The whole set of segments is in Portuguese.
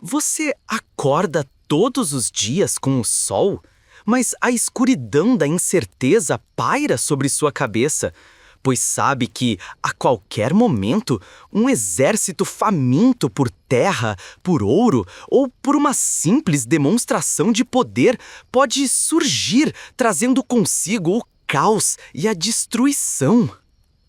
Você acorda todos os dias com o sol, mas a escuridão da incerteza paira sobre sua cabeça, pois sabe que, a qualquer momento, um exército faminto por terra, por ouro ou por uma simples demonstração de poder pode surgir, trazendo consigo o caos e a destruição.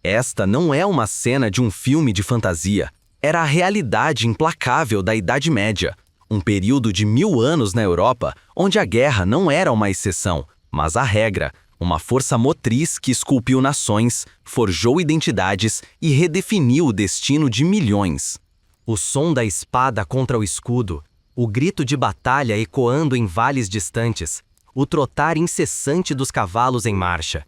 Esta não é uma cena de um filme de fantasia. Era a realidade implacável da Idade Média, um período de 1000 anos na Europa, onde a guerra não era uma exceção, mas a regra, uma força motriz que esculpiu nações, forjou identidades e redefiniu o destino de milhões. O som da espada contra o escudo, o grito de batalha ecoando em vales distantes, o trotar incessante dos cavalos em marcha.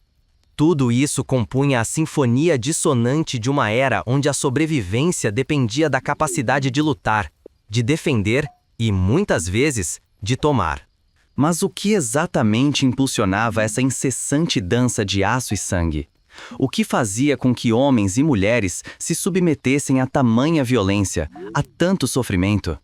Tudo isso compunha a sinfonia dissonante de uma era onde a sobrevivência dependia da capacidade de lutar, de defender e, muitas vezes, de tomar. Mas o que exatamente impulsionava essa incessante dança de aço e sangue? O que fazia com que homens e mulheres se submetessem a tamanha violência, a tanto sofrimento?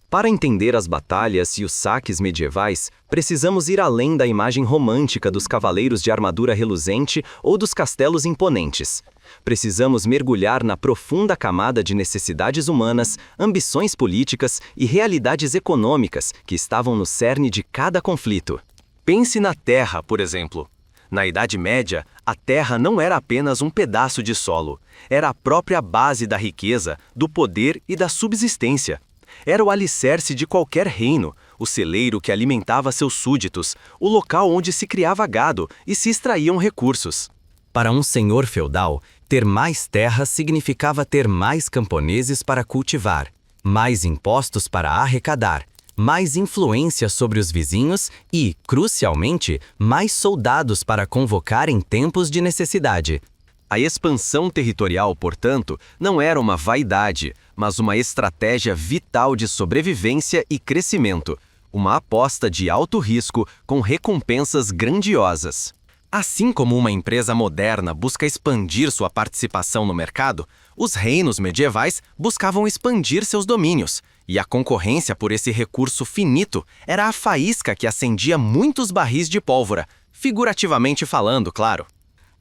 Para entender as batalhas e os saques medievais, precisamos ir além da imagem romântica dos cavaleiros de armadura reluzente ou dos castelos imponentes. Precisamos mergulhar na profunda camada de necessidades humanas, ambições políticas e realidades econômicas que estavam no cerne de cada conflito. Pense na terra, por exemplo. Na Idade Média, a terra não era apenas um pedaço de solo, era a própria base da riqueza, do poder e da subsistência. Era o alicerce de qualquer reino, o celeiro que alimentava seus súditos, o local onde se criava gado e se extraíam recursos. Para um senhor feudal, ter mais terras significava ter mais camponeses para cultivar, mais impostos para arrecadar, mais influência sobre os vizinhos e, crucialmente, mais soldados para convocar em tempos de necessidade. A expansão territorial, portanto, não era uma vaidade, mas uma estratégia vital de sobrevivência e crescimento, uma aposta de alto risco com recompensas grandiosas. Assim como uma empresa moderna busca expandir sua participação no mercado, os reinos medievais buscavam expandir seus domínios, e a concorrência por esse recurso finito era a faísca que acendia muitos barris de pólvora, figurativamente falando, claro.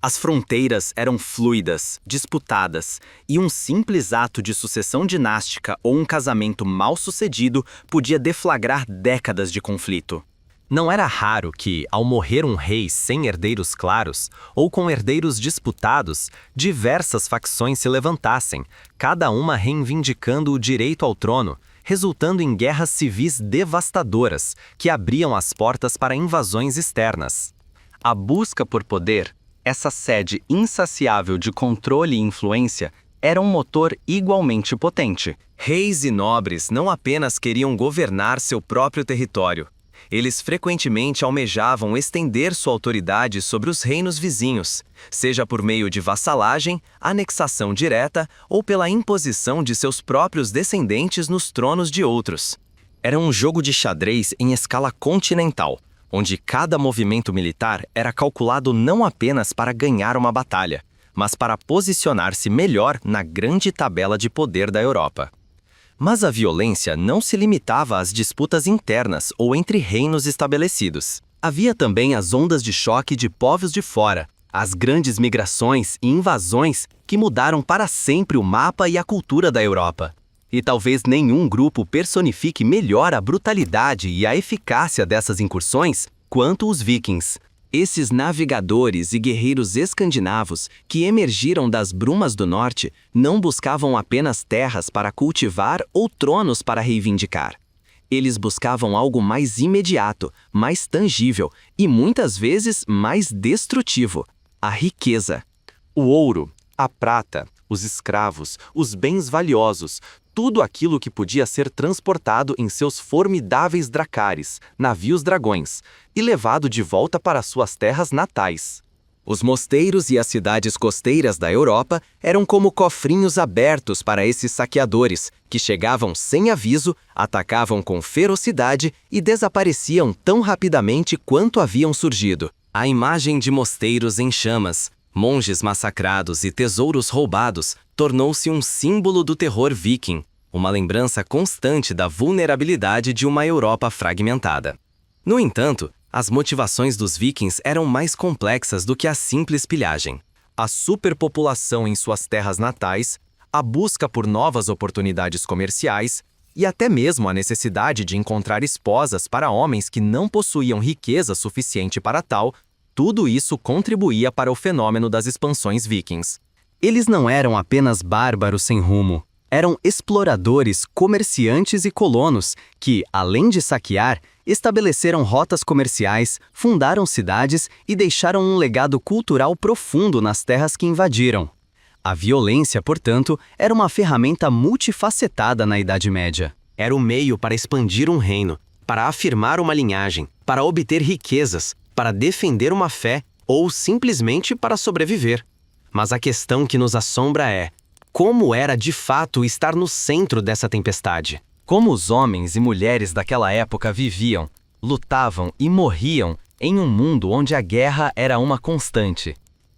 As fronteiras eram fluidas, disputadas, e um simples ato de sucessão dinástica ou um casamento mal sucedido podia deflagrar décadas de conflito. Não era raro que, ao morrer um rei sem herdeiros claros, ou com herdeiros disputados, diversas facções se levantassem, cada uma reivindicando o direito ao trono, resultando em guerras civis devastadoras, que abriam as portas para invasões externas. A busca por poder, essa sede insaciável de controle e influência, era um motor igualmente potente. Reis e nobres não apenas queriam governar seu próprio território. Eles frequentemente almejavam estender sua autoridade sobre os reinos vizinhos, seja por meio de vassalagem, anexação direta ou pela imposição de seus próprios descendentes nos tronos de outros. Era um jogo de xadrez em escala continental, onde cada movimento militar era calculado não apenas para ganhar uma batalha, mas para posicionar-se melhor na grande tabela de poder da Europa. Mas a violência não se limitava às disputas internas ou entre reinos estabelecidos. Havia também as ondas de choque de povos de fora, as grandes migrações e invasões que mudaram para sempre o mapa e a cultura da Europa. E talvez nenhum grupo personifique melhor a brutalidade e a eficácia dessas incursões quanto os vikings. Esses navegadores e guerreiros escandinavos que emergiram das brumas do norte não buscavam apenas terras para cultivar ou tronos para reivindicar. Eles buscavam algo mais imediato, mais tangível e muitas vezes mais destrutivo: a riqueza. O ouro, a prata, os escravos, os bens valiosos, tudo aquilo que podia ser transportado em seus formidáveis dracares, navios dragões, e levado de volta para suas terras natais. Os mosteiros e as cidades costeiras da Europa eram como cofrinhos abertos para esses saqueadores, que chegavam sem aviso, atacavam com ferocidade e desapareciam tão rapidamente quanto haviam surgido. A imagem de mosteiros em chamas, monges massacrados e tesouros roubados, tornou-se um símbolo do terror viking, uma lembrança constante da vulnerabilidade de uma Europa fragmentada. No entanto, as motivações dos vikings eram mais complexas do que a simples pilhagem. A superpopulação em suas terras natais, a busca por novas oportunidades comerciais e até mesmo a necessidade de encontrar esposas para homens que não possuíam riqueza suficiente para tal, tudo isso contribuía para o fenômeno das expansões vikings. Eles não eram apenas bárbaros sem rumo. Eram exploradores, comerciantes e colonos que, além de saquear, estabeleceram rotas comerciais, fundaram cidades e deixaram um legado cultural profundo nas terras que invadiram. A violência, portanto, era uma ferramenta multifacetada na Idade Média. Era o meio para expandir um reino, para afirmar uma linhagem, para obter riquezas, para defender uma fé ou simplesmente para sobreviver. Mas a questão que nos assombra é: como era de fato estar no centro dessa tempestade? Como os homens e mulheres daquela época viviam, lutavam e morriam em um mundo onde a guerra era uma constante?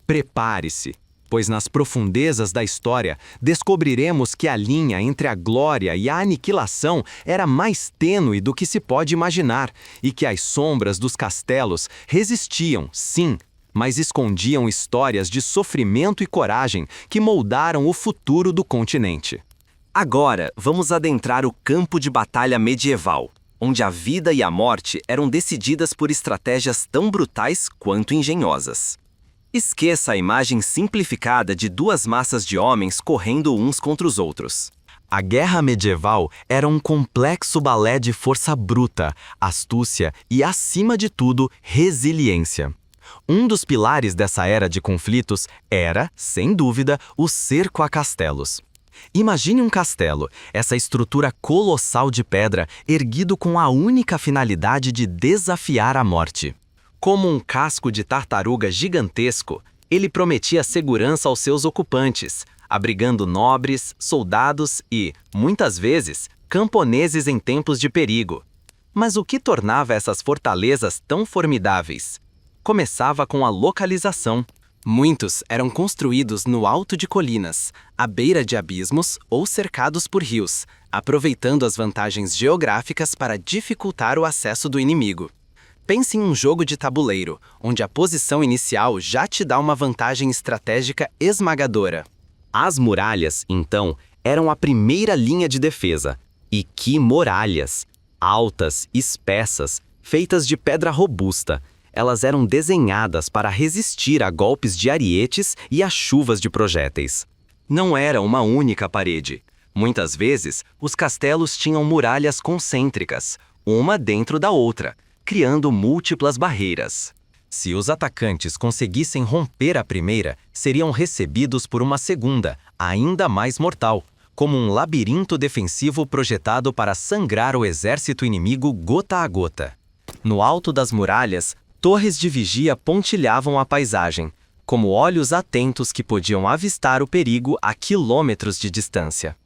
Prepare-se, pois nas profundezas da história descobriremos que a linha entre a glória e a aniquilação era mais tênue do que se pode imaginar e que as sombras dos castelos resistiam, sim, mas escondiam histórias de sofrimento e coragem que moldaram o futuro do continente. Agora, vamos adentrar o campo de batalha medieval, onde a vida e a morte eram decididas por estratégias tão brutais quanto engenhosas. Esqueça a imagem simplificada de duas massas de homens correndo uns contra os outros. A guerra medieval era um complexo balé de força bruta, astúcia e, acima de tudo, resiliência. Um dos pilares dessa era de conflitos era, sem dúvida, o cerco a castelos. Imagine um castelo, essa estrutura colossal de pedra, erguido com a única finalidade de desafiar a morte. Como um casco de tartaruga gigantesco, ele prometia segurança aos seus ocupantes, abrigando nobres, soldados e, muitas vezes, camponeses em tempos de perigo. Mas o que tornava essas fortalezas tão formidáveis? Começava com a localização. Muitos eram construídos no alto de colinas, à beira de abismos ou cercados por rios, aproveitando as vantagens geográficas para dificultar o acesso do inimigo. Pense em um jogo de tabuleiro, onde a posição inicial já te dá uma vantagem estratégica esmagadora. As muralhas, então, eram a primeira linha de defesa. E que muralhas! Altas, espessas, feitas de pedra robusta. Elas eram desenhadas para resistir a golpes de arietes e a chuvas de projéteis. Não era uma única parede. Muitas vezes, os castelos tinham muralhas concêntricas, uma dentro da outra, criando múltiplas barreiras. Se os atacantes conseguissem romper a primeira, seriam recebidos por uma segunda, ainda mais mortal, como um labirinto defensivo projetado para sangrar o exército inimigo gota a gota. No alto das muralhas, torres de vigia pontilhavam a paisagem, como olhos atentos que podiam avistar o perigo a quilômetros de distância.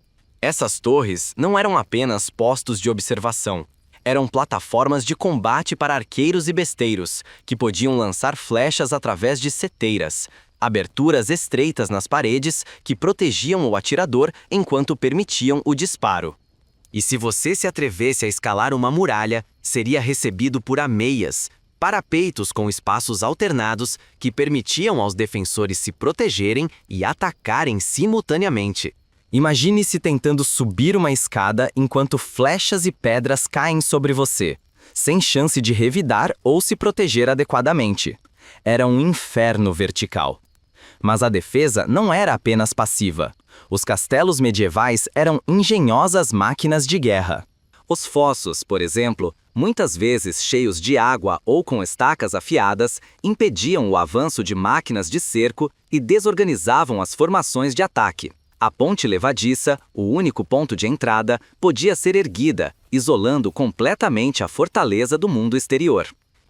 Essas torres não eram apenas postos de observação, eram plataformas de combate para arqueiros e besteiros, que podiam lançar flechas através de seteiras, aberturas estreitas nas paredes que protegiam o atirador enquanto permitiam o disparo. E se você se atrevesse a escalar uma muralha, seria recebido por ameias, parapeitos com espaços alternados que permitiam aos defensores se protegerem e atacarem simultaneamente. Imagine-se tentando subir uma escada enquanto flechas e pedras caem sobre você, sem chance de revidar ou se proteger adequadamente. Era um inferno vertical. Mas a defesa não era apenas passiva. Os castelos medievais eram engenhosas máquinas de guerra. Os fossos, por exemplo, muitas vezes cheios de água ou com estacas afiadas, impediam o avanço de máquinas de cerco e desorganizavam as formações de ataque. A ponte levadiça, o único ponto de entrada, podia ser erguida, isolando completamente a fortaleza do mundo exterior.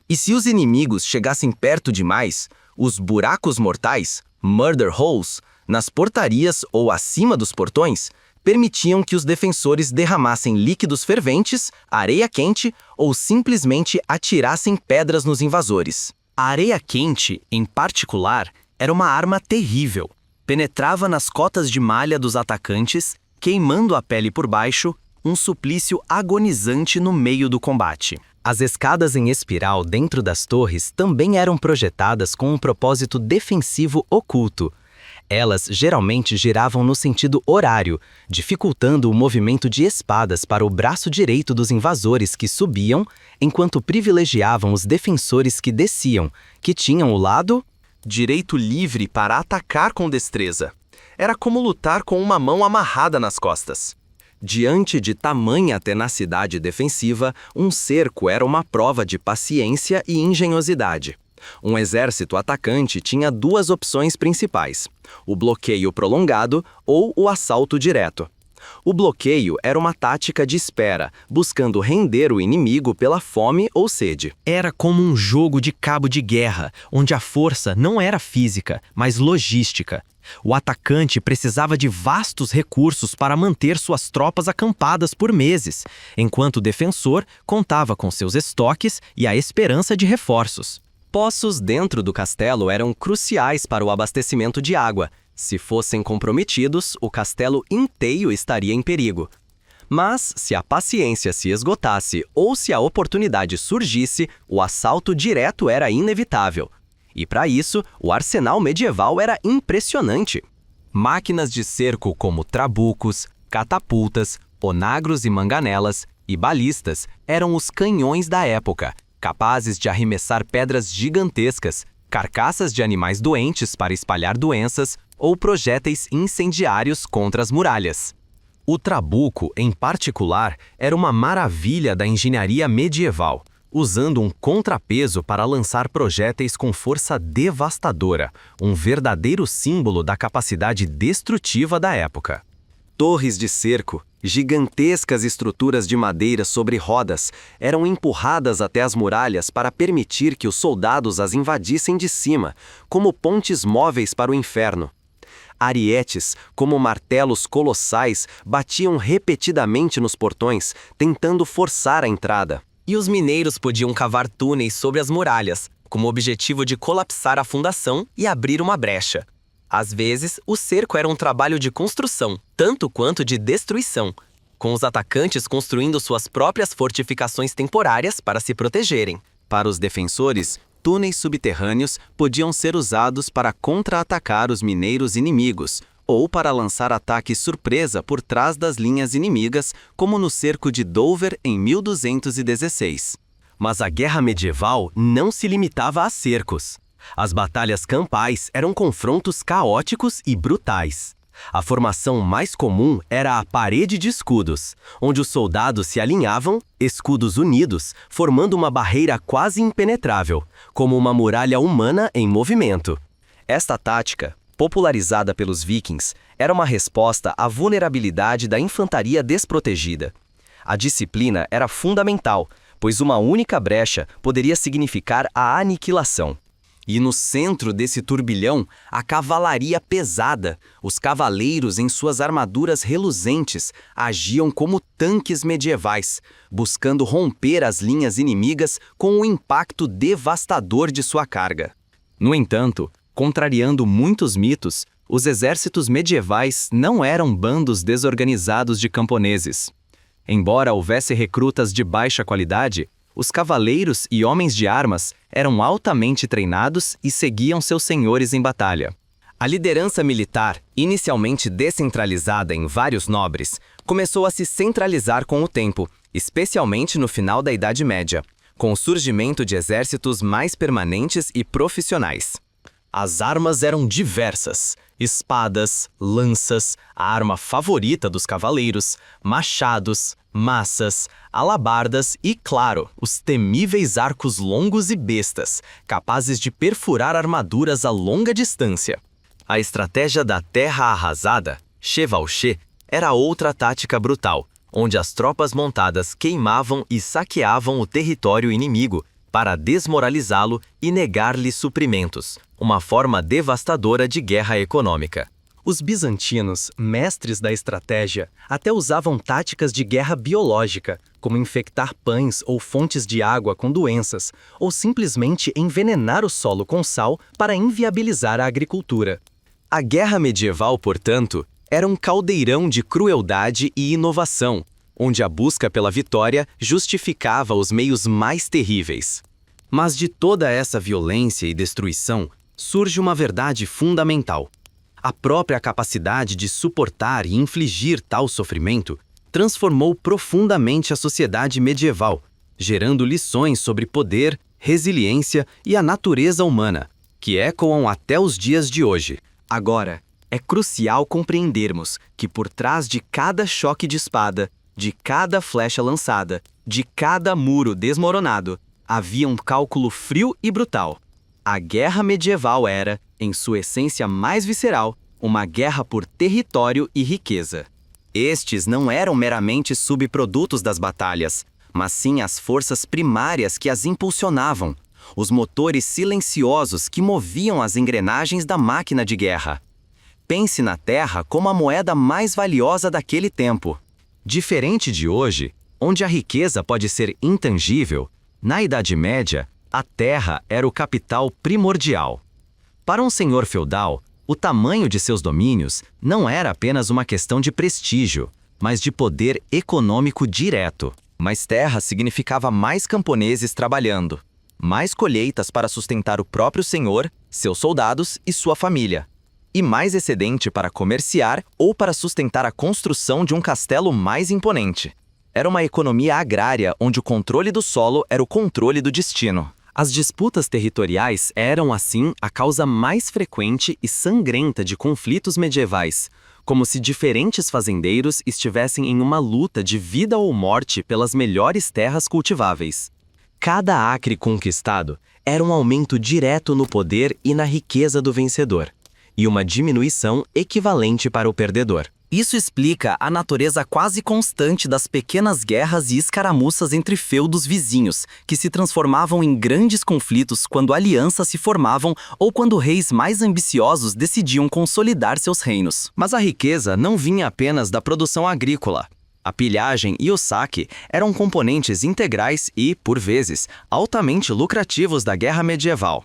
E se os inimigos chegassem perto demais, os buracos mortais, murder holes, nas portarias ou acima dos portões, permitiam que os defensores derramassem líquidos ferventes, areia quente ou simplesmente atirassem pedras nos invasores. A areia quente, em particular, era uma arma terrível. Penetrava nas cotas de malha dos atacantes, queimando a pele por baixo, um suplício agonizante no meio do combate. As escadas em espiral dentro das torres também eram projetadas com um propósito defensivo oculto. Elas geralmente giravam no sentido horário, dificultando o movimento de espadas para o braço direito dos invasores que subiam, enquanto privilegiavam os defensores que desciam, que tinham o lado direito livre para atacar com destreza. Era como lutar com uma mão amarrada nas costas. Diante de tamanha tenacidade defensiva, um cerco era uma prova de paciência e engenhosidade. Um exército atacante tinha duas opções principais: o bloqueio prolongado ou o assalto direto. O bloqueio era uma tática de espera, buscando render o inimigo pela fome ou sede. Era como um jogo de cabo de guerra, onde a força não era física, mas logística. O atacante precisava de vastos recursos para manter suas tropas acampadas por meses, enquanto o defensor contava com seus estoques e a esperança de reforços. Poços dentro do castelo eram cruciais para o abastecimento de água. Se fossem comprometidos, o castelo inteiro estaria em perigo. Mas, se a paciência se esgotasse ou se a oportunidade surgisse, o assalto direto era inevitável. E para isso, o arsenal medieval era impressionante. Máquinas de cerco como trabucos, catapultas, onagros e manganelas e balistas eram os canhões da época, capazes de arremessar pedras gigantescas, carcaças de animais doentes para espalhar doenças ou projéteis incendiários contra as muralhas. O trabuco, em particular, era uma maravilha da engenharia medieval, usando um contrapeso para lançar projéteis com força devastadora, um verdadeiro símbolo da capacidade destrutiva da época. Torres de cerco, gigantescas estruturas de madeira sobre rodas, eram empurradas até as muralhas para permitir que os soldados as invadissem de cima, como pontes móveis para o inferno. Arietes, como martelos colossais, batiam repetidamente nos portões, tentando forçar a entrada. E os mineiros podiam cavar túneis sobre as muralhas, com o objetivo de colapsar a fundação e abrir uma brecha. Às vezes, o cerco era um trabalho de construção, tanto quanto de destruição, com os atacantes construindo suas próprias fortificações temporárias para se protegerem. Para os defensores, túneis subterrâneos podiam ser usados para contra-atacar os mineiros inimigos, ou para lançar ataques surpresa por trás das linhas inimigas, como no cerco de Dover em 1216. Mas a guerra medieval não se limitava a cercos. As batalhas campais eram confrontos caóticos e brutais. A formação mais comum era a parede de escudos, onde os soldados se alinhavam, escudos unidos, formando uma barreira quase impenetrável, como uma muralha humana em movimento. Esta tática, popularizada pelos vikings, era uma resposta à vulnerabilidade da infantaria desprotegida. A disciplina era fundamental, pois uma única brecha poderia significar a aniquilação. E no centro desse turbilhão, a cavalaria pesada, os cavaleiros em suas armaduras reluzentes, agiam como tanques medievais, buscando romper as linhas inimigas com o impacto devastador de sua carga. No entanto, contrariando muitos mitos, os exércitos medievais não eram bandos desorganizados de camponeses. Embora houvesse recrutas de baixa qualidade, os cavaleiros e homens de armas eram altamente treinados e seguiam seus senhores em batalha. A liderança militar, inicialmente descentralizada em vários nobres, começou a se centralizar com o tempo, especialmente no final da Idade Média, com o surgimento de exércitos mais permanentes e profissionais. As armas eram diversas: espadas, lanças, a arma favorita dos cavaleiros, machados, maças, alabardas e, claro, os temíveis arcos longos e bestas, capazes de perfurar armaduras a longa distância. A estratégia da terra arrasada, chevauché, era outra tática brutal, onde as tropas montadas queimavam e saqueavam o território inimigo para desmoralizá-lo e negar-lhe suprimentos, uma forma devastadora de guerra econômica. Os bizantinos, mestres da estratégia, até usavam táticas de guerra biológica, como infectar pães ou fontes de água com doenças, ou simplesmente envenenar o solo com sal para inviabilizar a agricultura. A guerra medieval, portanto, era um caldeirão de crueldade e inovação, onde a busca pela vitória justificava os meios mais terríveis. Mas de toda essa violência e destruição, surge uma verdade fundamental. A própria capacidade de suportar e infligir tal sofrimento transformou profundamente a sociedade medieval, gerando lições sobre poder, resiliência e a natureza humana, que ecoam até os dias de hoje. Agora, é crucial compreendermos que por trás de cada choque de espada, de cada flecha lançada, de cada muro desmoronado, havia um cálculo frio e brutal. A guerra medieval era, em sua essência mais visceral, uma guerra por território e riqueza. Estes não eram meramente subprodutos das batalhas, mas sim as forças primárias que as impulsionavam, os motores silenciosos que moviam as engrenagens da máquina de guerra. Pense na terra como a moeda mais valiosa daquele tempo. Diferente de hoje, onde a riqueza pode ser intangível, na Idade Média, a terra era o capital primordial. Para um senhor feudal, o tamanho de seus domínios não era apenas uma questão de prestígio, mas de poder econômico direto. Mais terra significava mais camponeses trabalhando, mais colheitas para sustentar o próprio senhor, seus soldados e sua família, e mais excedente para comerciar ou para sustentar a construção de um castelo mais imponente. Era uma economia agrária onde o controle do solo era o controle do destino. As disputas territoriais eram, assim, a causa mais frequente e sangrenta de conflitos medievais, como se diferentes fazendeiros estivessem em uma luta de vida ou morte pelas melhores terras cultiváveis. Cada acre conquistado era um aumento direto no poder e na riqueza do vencedor, e uma diminuição equivalente para o perdedor. Isso explica a natureza quase constante das pequenas guerras e escaramuças entre feudos vizinhos, que se transformavam em grandes conflitos quando alianças se formavam ou quando reis mais ambiciosos decidiam consolidar seus reinos. Mas a riqueza não vinha apenas da produção agrícola. A pilhagem e o saque eram componentes integrais e, por vezes, altamente lucrativos da guerra medieval.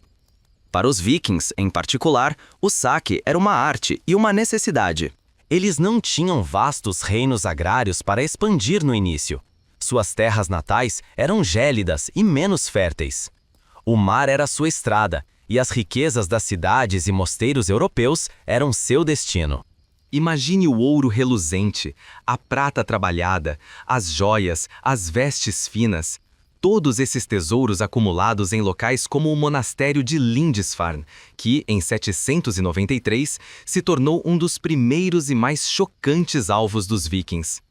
Para os vikings, em particular, o saque era uma arte e uma necessidade. Eles não tinham vastos reinos agrários para expandir no início. Suas terras natais eram gélidas e menos férteis. O mar era sua estrada, e as riquezas das cidades e mosteiros europeus eram seu destino. Imagine o ouro reluzente, a prata trabalhada, as joias, as vestes finas. Todos esses tesouros acumulados em locais como o monastério de Lindisfarne, que, em 793, se tornou um dos primeiros e mais chocantes alvos dos vikings.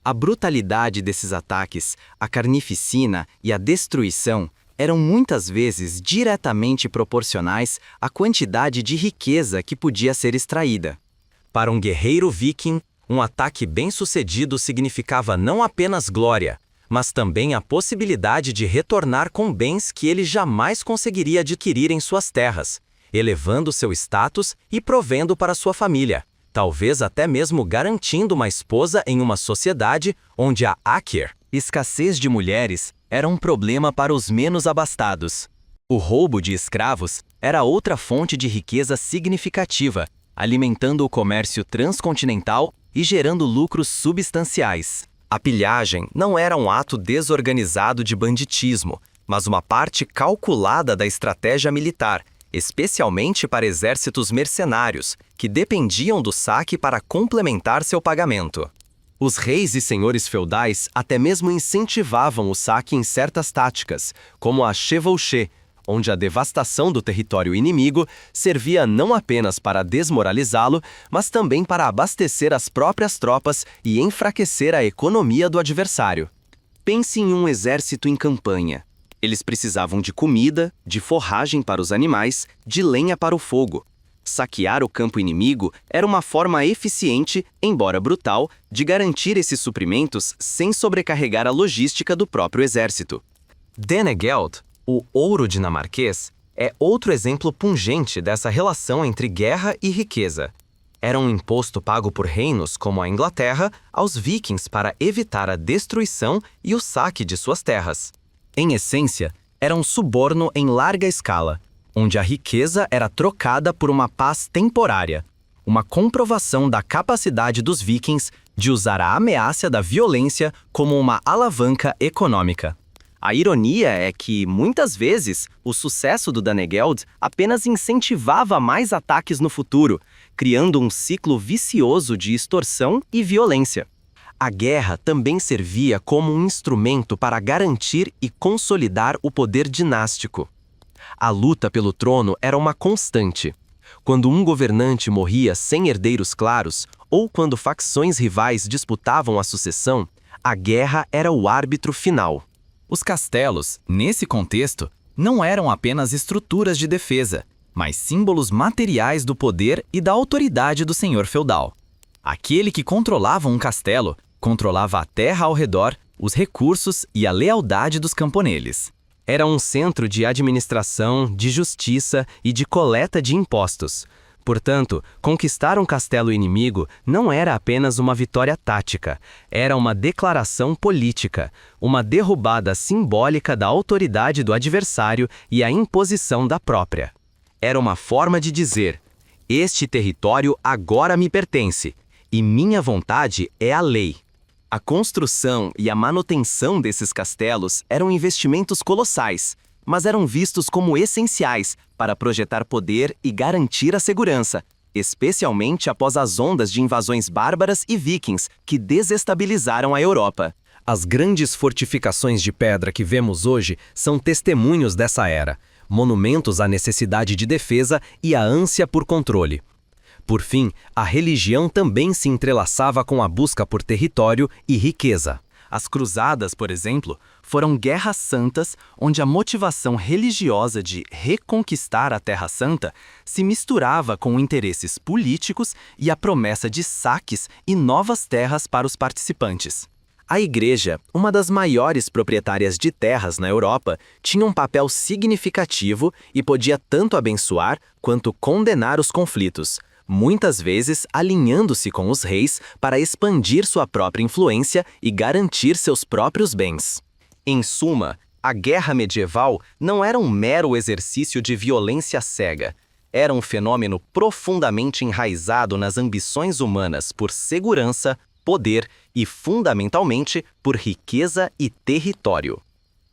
A brutalidade desses ataques, a carnificina e a destruição eram muitas vezes diretamente proporcionais à quantidade de riqueza que podia ser extraída. Para um guerreiro viking, um ataque bem-sucedido significava não apenas glória, mas também a possibilidade de retornar com bens que ele jamais conseguiria adquirir em suas terras, elevando seu status e provendo para sua família, talvez até mesmo garantindo uma esposa em uma sociedade onde a escassez de mulheres era um problema para os menos abastados. O roubo de escravos era outra fonte de riqueza significativa, alimentando o comércio transcontinental e gerando lucros substanciais. A pilhagem não era um ato desorganizado de banditismo, mas uma parte calculada da estratégia militar, especialmente para exércitos mercenários, que dependiam do saque para complementar seu pagamento. Os reis e senhores feudais até mesmo incentivavam o saque em certas táticas, como a chevauchée, onde a devastação do território inimigo servia não apenas para desmoralizá-lo, mas também para abastecer as próprias tropas e enfraquecer a economia do adversário. Pense em um exército em campanha. Eles precisavam de comida, de forragem para os animais, de lenha para o fogo. Saquear o campo inimigo era uma forma eficiente, embora brutal, de garantir esses suprimentos sem sobrecarregar a logística do próprio exército. Danegeld, o ouro dinamarquês, é outro exemplo pungente dessa relação entre guerra e riqueza. Era um imposto pago por reinos como a Inglaterra aos vikings para evitar a destruição e o saque de suas terras. Em essência, era um suborno em larga escala, onde a riqueza era trocada por uma paz temporária, uma comprovação da capacidade dos vikings de usar a ameaça da violência como uma alavanca econômica. A ironia é que, muitas vezes, o sucesso do Danegeld apenas incentivava mais ataques no futuro, criando um ciclo vicioso de extorsão e violência. A guerra também servia como um instrumento para garantir e consolidar o poder dinástico. A luta pelo trono era uma constante. Quando um governante morria sem herdeiros claros, ou quando facções rivais disputavam a sucessão, a guerra era o árbitro final. Os castelos, nesse contexto, não eram apenas estruturas de defesa, mas símbolos materiais do poder e da autoridade do senhor feudal. Aquele que controlava um castelo, controlava a terra ao redor, os recursos e a lealdade dos camponeses. Era um centro de administração, de justiça e de coleta de impostos. Portanto, conquistar um castelo inimigo não era apenas uma vitória tática, era uma declaração política, uma derrubada simbólica da autoridade do adversário e a imposição da própria. Era uma forma de dizer: este território agora me pertence, e minha vontade é a lei. A construção e a manutenção desses castelos eram investimentos colossais, mas eram vistos como essenciais para projetar poder e garantir a segurança, especialmente após as ondas de invasões bárbaras e vikings que desestabilizaram a Europa. As grandes fortificações de pedra que vemos hoje são testemunhos dessa era, monumentos à necessidade de defesa e à ânsia por controle. Por fim, a religião também se entrelaçava com a busca por território e riqueza. As cruzadas, por exemplo, foram guerras santas onde a motivação religiosa de reconquistar a Terra Santa se misturava com interesses políticos e a promessa de saques e novas terras para os participantes. A Igreja, uma das maiores proprietárias de terras na Europa, tinha um papel significativo e podia tanto abençoar quanto condenar os conflitos, muitas vezes alinhando-se com os reis para expandir sua própria influência e garantir seus próprios bens. Em suma, a guerra medieval não era um mero exercício de violência cega. Era um fenômeno profundamente enraizado nas ambições humanas por segurança, poder e, fundamentalmente, por riqueza e território.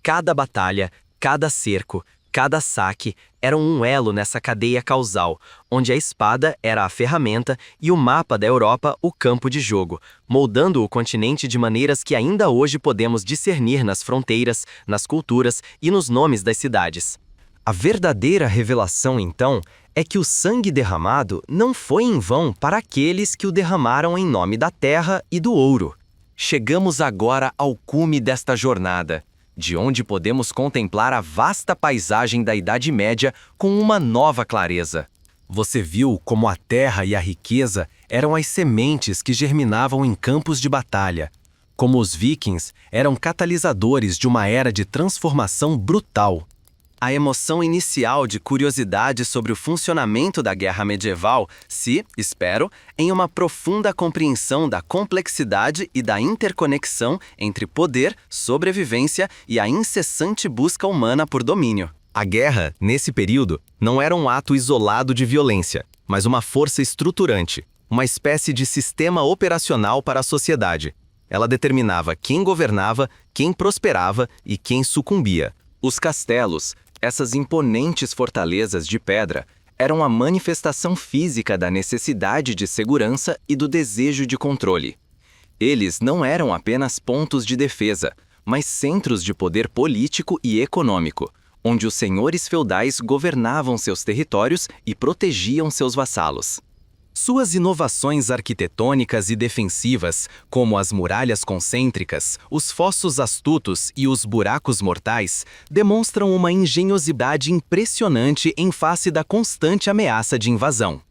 Cada batalha, cada cerco, cada saque era um elo nessa cadeia causal, onde a espada era a ferramenta e o mapa da Europa o campo de jogo, moldando o continente de maneiras que ainda hoje podemos discernir nas fronteiras, nas culturas e nos nomes das cidades. A verdadeira revelação, então, é que o sangue derramado não foi em vão para aqueles que o derramaram em nome da terra e do ouro. Chegamos agora ao cume desta jornada, de onde podemos contemplar a vasta paisagem da Idade Média com uma nova clareza. Você viu como a terra e a riqueza eram as sementes que germinavam em campos de batalha, como os vikings eram catalisadores de uma era de transformação brutal. A emoção inicial de curiosidade sobre o funcionamento da guerra medieval se, espero, em uma profunda compreensão da complexidade e da interconexão entre poder, sobrevivência e a incessante busca humana por domínio. A guerra, nesse período, não era um ato isolado de violência, mas uma força estruturante, uma espécie de sistema operacional para a sociedade. Ela determinava quem governava, quem prosperava e quem sucumbia. Os castelos, essas imponentes fortalezas de pedra, eram a manifestação física da necessidade de segurança e do desejo de controle. Eles não eram apenas pontos de defesa, mas centros de poder político e econômico, onde os senhores feudais governavam seus territórios e protegiam seus vassalos. Suas inovações arquitetônicas e defensivas, como as muralhas concêntricas, os fossos astutos e os buracos mortais, demonstram uma engenhosidade impressionante em face da constante ameaça de invasão.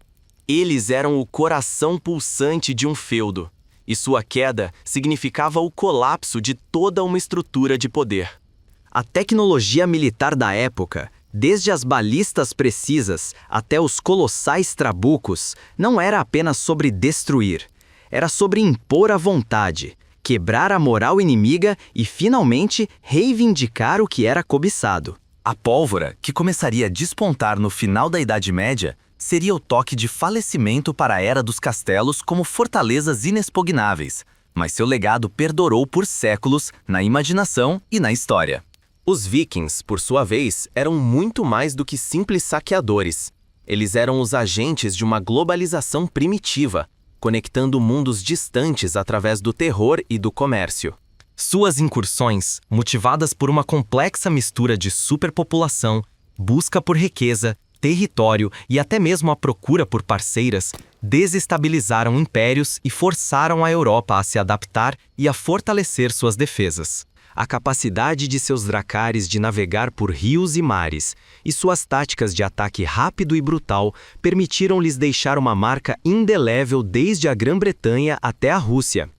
Eles eram o coração pulsante de um feudo, e sua queda significava o colapso de toda uma estrutura de poder. A tecnologia militar da época, Desde as balistas precisas até os colossais trabucos, não era apenas sobre destruir, era sobre impor a vontade, quebrar a moral inimiga e, finalmente, reivindicar o que era cobiçado. A pólvora, que começaria a despontar no final da Idade Média, seria o toque de falecimento para a Era dos Castelos como fortalezas inexpugnáveis, mas seu legado perdurou por séculos na imaginação e na história. Os vikings, por sua vez, eram muito mais do que simples saqueadores. Eles eram os agentes de uma globalização primitiva, conectando mundos distantes através do terror e do comércio. Suas incursões, motivadas por uma complexa mistura de superpopulação, busca por riqueza, território e até mesmo a procura por parceiras, desestabilizaram impérios e forçaram a Europa a se adaptar e a fortalecer suas defesas. A capacidade de seus dracares de navegar por rios e mares e suas táticas de ataque rápido e brutal permitiram-lhes deixar uma marca indelével desde a Grã-Bretanha até a Rússia.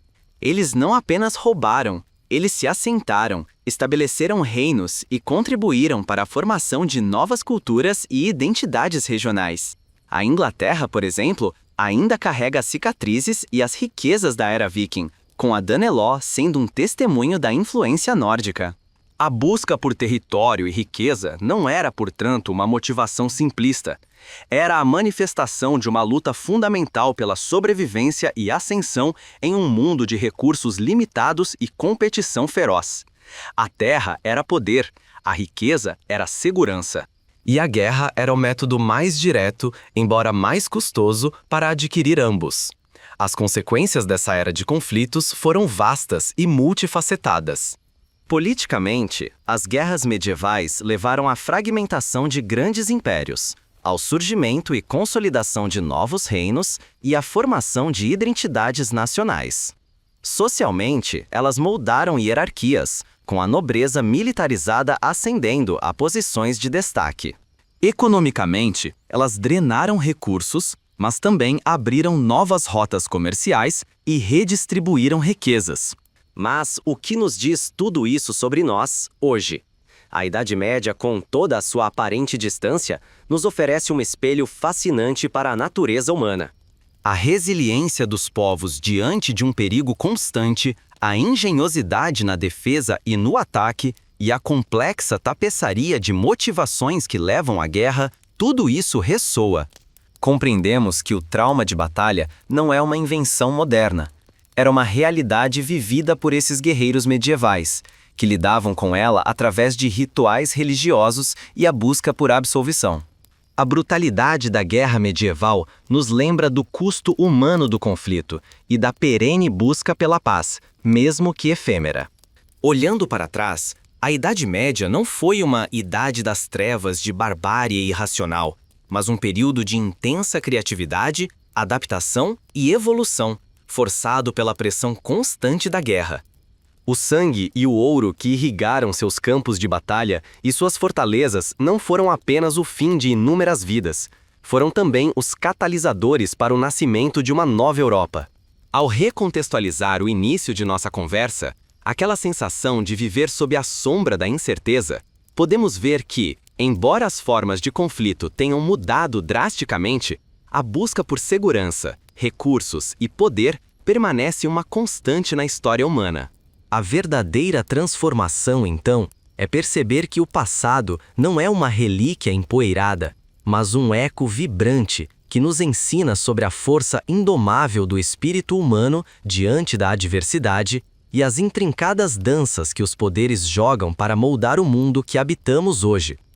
Eles não apenas roubaram, eles se assentaram, estabeleceram reinos e contribuíram para a formação de novas culturas e identidades regionais. A Inglaterra, por exemplo, ainda carrega as cicatrizes e as riquezas da era viking, com a Danelaw sendo um testemunho da influência nórdica. A busca por território e riqueza não era, portanto, uma motivação simplista. Era a manifestação de uma luta fundamental pela sobrevivência e ascensão em um mundo de recursos limitados e competição feroz. A terra era poder, a riqueza era segurança. E a guerra era o método mais direto, embora mais custoso, para adquirir ambos. As consequências dessa era de conflitos foram vastas e multifacetadas. Politicamente, as guerras medievais levaram à fragmentação de grandes impérios, ao surgimento e consolidação de novos reinos e à formação de identidades nacionais. Socialmente, elas moldaram hierarquias, com a nobreza militarizada ascendendo a posições de destaque. Economicamente, elas drenaram recursos, mas também abriram novas rotas comerciais e redistribuíram riquezas. Mas o que nos diz tudo isso sobre nós, hoje? A Idade Média, com toda a sua aparente distância, nos oferece um espelho fascinante para a natureza humana. A resiliência dos povos diante de um perigo constante, a engenhosidade na defesa e no ataque, e a complexa tapeçaria de motivações que levam à guerra, tudo isso ressoa. Compreendemos que o trauma de batalha não é uma invenção moderna. Era uma realidade vivida por esses guerreiros medievais, que lidavam com ela através de rituais religiosos e a busca por absolvição. A brutalidade da guerra medieval nos lembra do custo humano do conflito e da perene busca pela paz, mesmo que efêmera. Olhando para trás, a Idade Média não foi uma idade das trevas de barbárie irracional, mas um período de intensa criatividade, adaptação e evolução, forçado pela pressão constante da guerra. O sangue e o ouro que irrigaram seus campos de batalha e suas fortalezas não foram apenas o fim de inúmeras vidas, foram também os catalisadores para o nascimento de uma nova Europa. Ao recontextualizar o início de nossa conversa, aquela sensação de viver sob a sombra da incerteza, podemos ver que, embora as formas de conflito tenham mudado drasticamente, a busca por segurança, recursos e poder permanece uma constante na história humana. A verdadeira transformação, então, é perceber que o passado não é uma relíquia empoeirada, mas um eco vibrante que nos ensina sobre a força indomável do espírito humano diante da adversidade e as intrincadas danças que os poderes jogam para moldar o mundo que habitamos hoje.